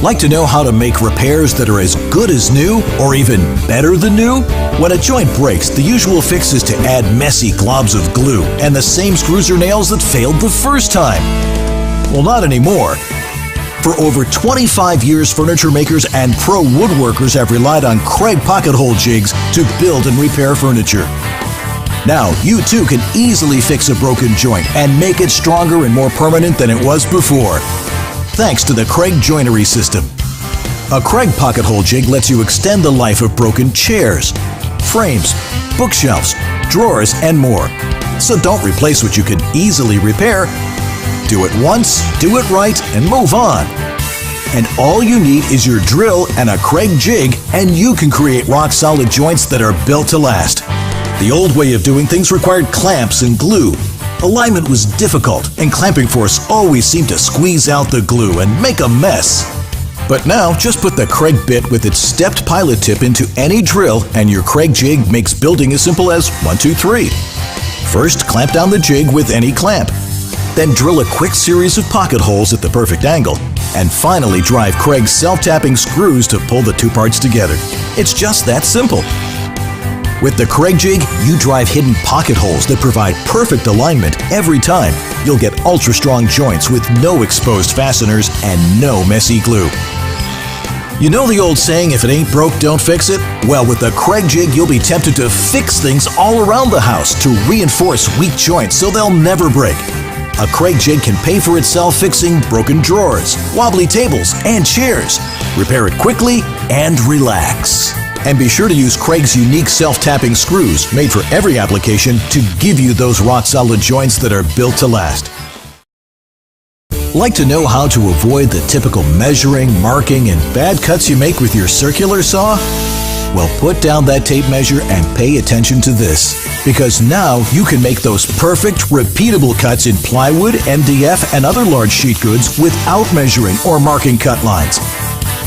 Like to know how to make repairs that are as good as new or even better than new? When a joint breaks, the usual fix is to add messy globs of glue and the same screws or nails that failed the first time. Well, not anymore. For over 25 years, furniture makers and pro woodworkers have relied on Kreg pocket hole jigs to build and repair furniture. Now, you too can easily fix a broken joint and make it stronger and more permanent than it was before, thanks to the Kreg joinery system. A Kreg pocket hole jig lets you extend the life of broken chairs, frames, bookshelves, drawers, and more. So don't replace what you can easily repair. Do it once, do it right, and move on. And all you need is your drill and a Kreg jig, and you can create rock-solid joints that are built to last. The old way of doing things required clamps and glue. Alignment was difficult, and clamping force always seemed to squeeze out the glue and make a mess. But now, just put the Kreg bit with its stepped pilot tip into any drill, and your Kreg jig makes building as simple as 1, 2, 3. First, clamp down the jig with any clamp. Then drill a quick series of pocket holes at the perfect angle, and finally drive Kreg's self-tapping screws to pull the two parts together. It's just that simple. With the Kreg jig, you drive hidden pocket holes that provide perfect alignment every time. You'll get ultra-strong joints with no exposed fasteners and no messy glue. You know the old saying, if it ain't broke, don't fix it? Well, with the Kreg jig, you'll be tempted to fix things all around the house to reinforce weak joints so they'll never break. A Kreg jig can pay for itself fixing broken drawers, wobbly tables, and chairs. Repair it quickly and relax. And be sure to use Kreg's unique self-tapping screws, made for every application, to give you those rock-solid joints that are built to last. Like to know how to avoid the typical measuring, marking, and bad cuts you make with your circular saw? Well, put down that tape measure and pay attention to this, because now you can make those perfect, repeatable cuts in plywood, MDF, and other large sheet goods without measuring or marking cut lines.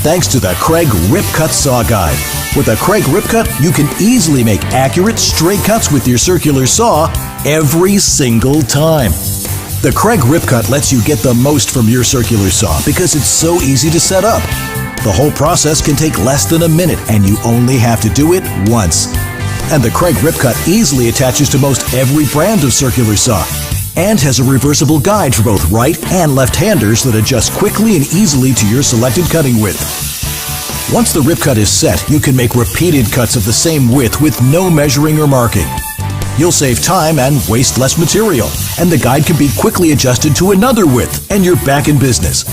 Thanks to the Kreg Rip Cut Saw Guide. With a Kreg Rip Cut, you can easily make accurate, straight cuts with your circular saw every single time. The Kreg Rip Cut lets you get the most from your circular saw because it's so easy to set up. The whole process can take less than a minute, and you only have to do it once. And the Kreg Rip Cut easily attaches to most every brand of circular saw, and has a reversible guide for both right and left-handers that adjusts quickly and easily to your selected cutting width. Once the rip cut is set, you can make repeated cuts of the same width with no measuring or marking. You'll save time and waste less material, and the guide can be quickly adjusted to another width, and you're back in business.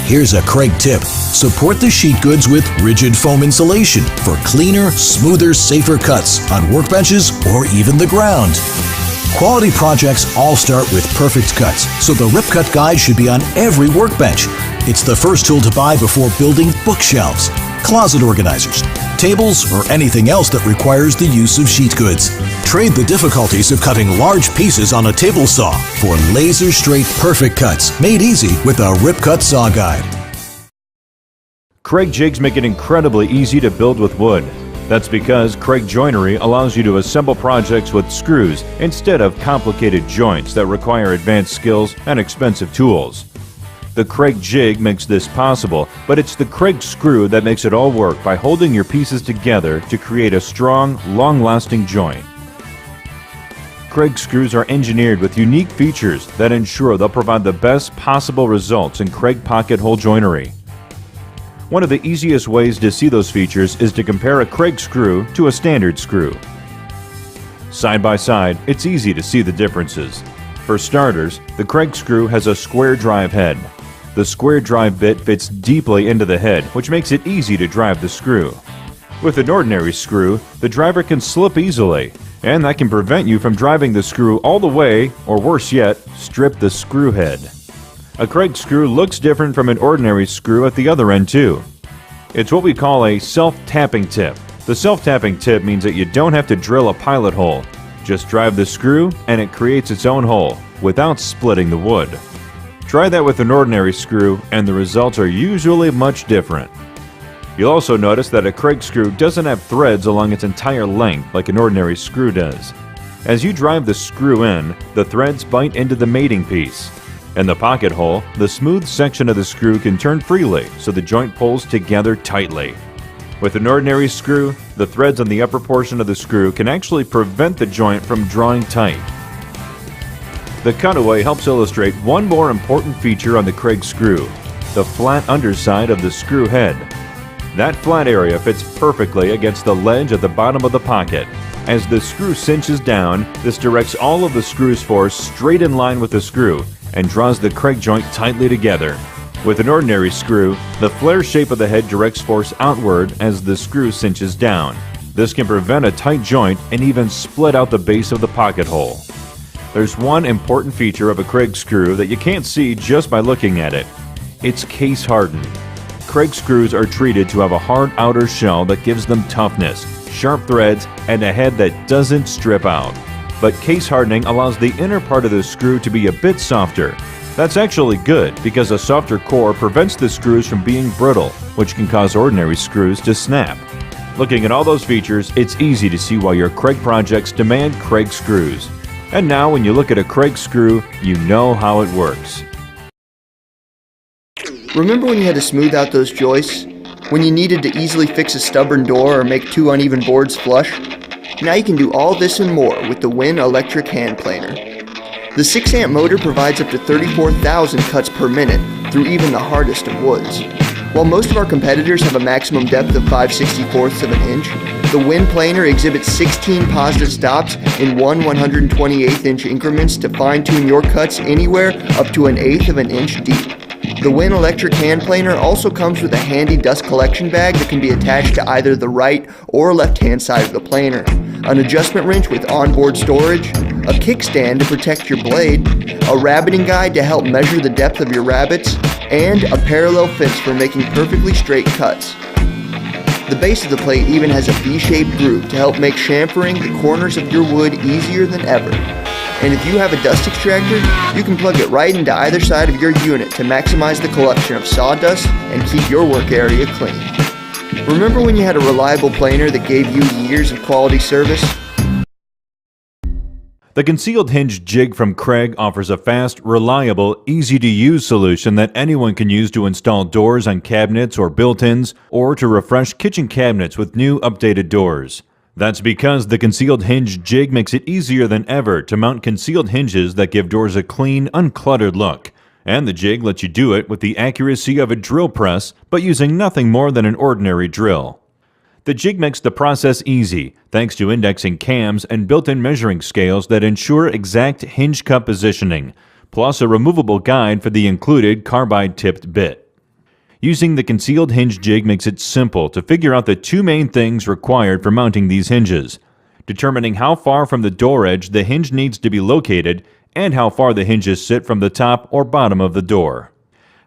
Here's a Kreg tip. Support the sheet goods with rigid foam insulation for cleaner, smoother, safer cuts on workbenches or even the ground. Quality projects all start with perfect cuts, so the Rip Cut Guide should be on every workbench. It's the first tool to buy before building bookshelves, closet organizers, tables, or anything else that requires the use of sheet goods. Trade the difficulties of cutting large pieces on a table saw for laser-straight perfect cuts made easy with a Rip Cut Saw Guide. Kreg jigs make it incredibly easy to build with wood. That's because Kreg joinery allows you to assemble projects with screws instead of complicated joints that require advanced skills and expensive tools. The Kreg jig makes this possible, but it's the Kreg screw that makes it all work by holding your pieces together to create a strong, long-lasting joint. Kreg screws are engineered with unique features that ensure they'll provide the best possible results in Kreg pocket hole joinery. One of the easiest ways to see those features is to compare a Kreg screw to a standard screw. Side by side, it's easy to see the differences. For starters, the Kreg screw has a square drive head. The square drive bit fits deeply into the head, which makes it easy to drive the screw. With an ordinary screw, the driver can slip easily, and that can prevent you from driving the screw all the way, or worse yet, strip the screw head. A Kreg screw looks different from an ordinary screw at the other end too. It's what we call a self-tapping tip. The self-tapping tip means that you don't have to drill a pilot hole. Just drive the screw and it creates its own hole without splitting the wood. Try that with an ordinary screw and the results are usually much different. You'll also notice that a Kreg screw doesn't have threads along its entire length like an ordinary screw does. As you drive the screw in, the threads bite into the mating piece. In the pocket hole, the smooth section of the screw can turn freely so the joint pulls together tightly. With an ordinary screw, the threads on the upper portion of the screw can actually prevent the joint from drawing tight. The cutaway helps illustrate one more important feature on the Kreg screw, the flat underside of the screw head. That flat area fits perfectly against the ledge at the bottom of the pocket. As the screw cinches down, this directs all of the screw's force straight in line with the screw and draws the Kreg joint tightly together. With an ordinary screw, the flare shape of the head directs force outward as the screw cinches down. This can prevent a tight joint and even split out the base of the pocket hole. There's one important feature of a Kreg screw that you can't see just by looking at it. It's case hardened. Kreg screws are treated to have a hard outer shell that gives them toughness, sharp threads, and a head that doesn't strip out. But case hardening allows the inner part of the screw to be a bit softer. That's actually good because a softer core prevents the screws from being brittle, which can cause ordinary screws to snap. Looking at all those features, it's easy to see why your Kreg projects demand Kreg screws. And now when you look at a Kreg screw, you know how it works. Remember when you had to smooth out those joists? When you needed to easily fix a stubborn door or make two uneven boards flush? Now you can do all this and more with the WIN electric hand planer. The 6-amp motor provides up to 34,000 cuts per minute through even the hardest of woods. While most of our competitors have a maximum depth of 5/64 of an inch, the WIN planer exhibits 16 positive stops in 1/128 inch increments to fine-tune your cuts anywhere up to 1/8 of an inch deep. The WIN electric hand planer also comes with a handy dust collection bag that can be attached to either the right or left-hand side of the planer, an adjustment wrench with onboard storage, a kickstand to protect your blade, a rabbiting guide to help measure the depth of your rabbets, and a parallel fence for making perfectly straight cuts. The base of the plate even has a V-shaped groove to help make chamfering the corners of your wood easier than ever. And if you have a dust extractor, you can plug it right into either side of your unit to maximize the collection of sawdust and keep your work area clean. Remember when you had a reliable planer that gave you years of quality service? The concealed hinge jig from Kreg offers a fast, reliable, easy-to-use solution that anyone can use to install doors on cabinets or built-ins, or to refresh kitchen cabinets with new, updated doors. That's because the concealed hinge jig makes it easier than ever to mount concealed hinges that give doors a clean, uncluttered look. And the jig lets you do it with the accuracy of a drill press, but using nothing more than an ordinary drill. The jig makes the process easy, thanks to indexing cams and built-in measuring scales that ensure exact hinge cut positioning, plus a removable guide for the included carbide-tipped bit. Using the concealed hinge jig makes it simple to figure out the two main things required for mounting these hinges: determining how far from the door edge the hinge needs to be located and how far the hinges sit from the top or bottom of the door.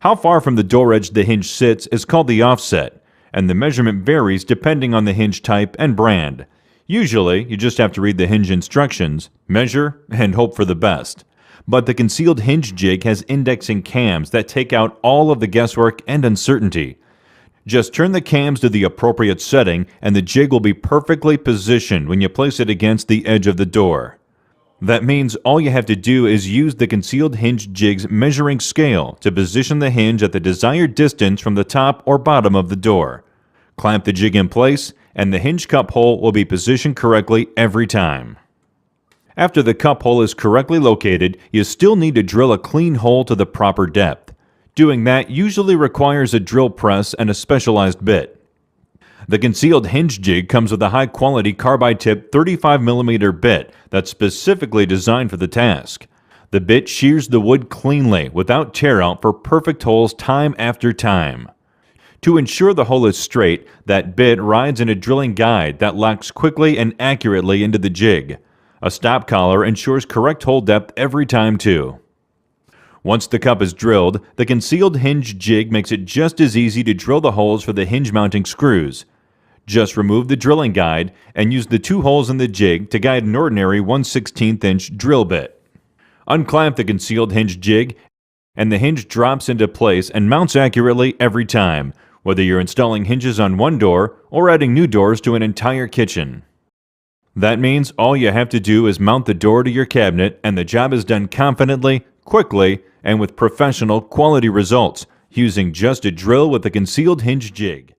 How far from the door edge the hinge sits is called the offset, and the measurement varies depending on the hinge type and brand. Usually, you just have to read the hinge instructions, measure, and hope for the best. But the concealed hinge jig has indexing cams that take out all of the guesswork and uncertainty. Just turn the cams to the appropriate setting and the jig will be perfectly positioned when you place it against the edge of the door. That means all you have to do is use the concealed hinge jig's measuring scale to position the hinge at the desired distance from the top or bottom of the door. Clamp the jig in place, and the hinge cup hole will be positioned correctly every time. After the cup hole is correctly located, you still need to drill a clean hole to the proper depth. Doing that usually requires a drill press and a specialized bit. The concealed hinge jig comes with a high-quality carbide-tipped 35mm bit that's specifically designed for the task. The bit shears the wood cleanly without tear-out for perfect holes time after time. To ensure the hole is straight, that bit rides in a drilling guide that locks quickly and accurately into the jig. A stop collar ensures correct hole depth every time too. Once the cup is drilled, the concealed hinge jig makes it just as easy to drill the holes for the hinge mounting screws. Just remove the drilling guide and use the two holes in the jig to guide an ordinary 1/16 inch drill bit. Unclamp the concealed hinge jig and the hinge drops into place and mounts accurately every time, whether you're installing hinges on one door or adding new doors to an entire kitchen. That means all you have to do is mount the door to your cabinet and the job is done confidently, quickly, and with professional quality results, using just a drill with a concealed hinge jig.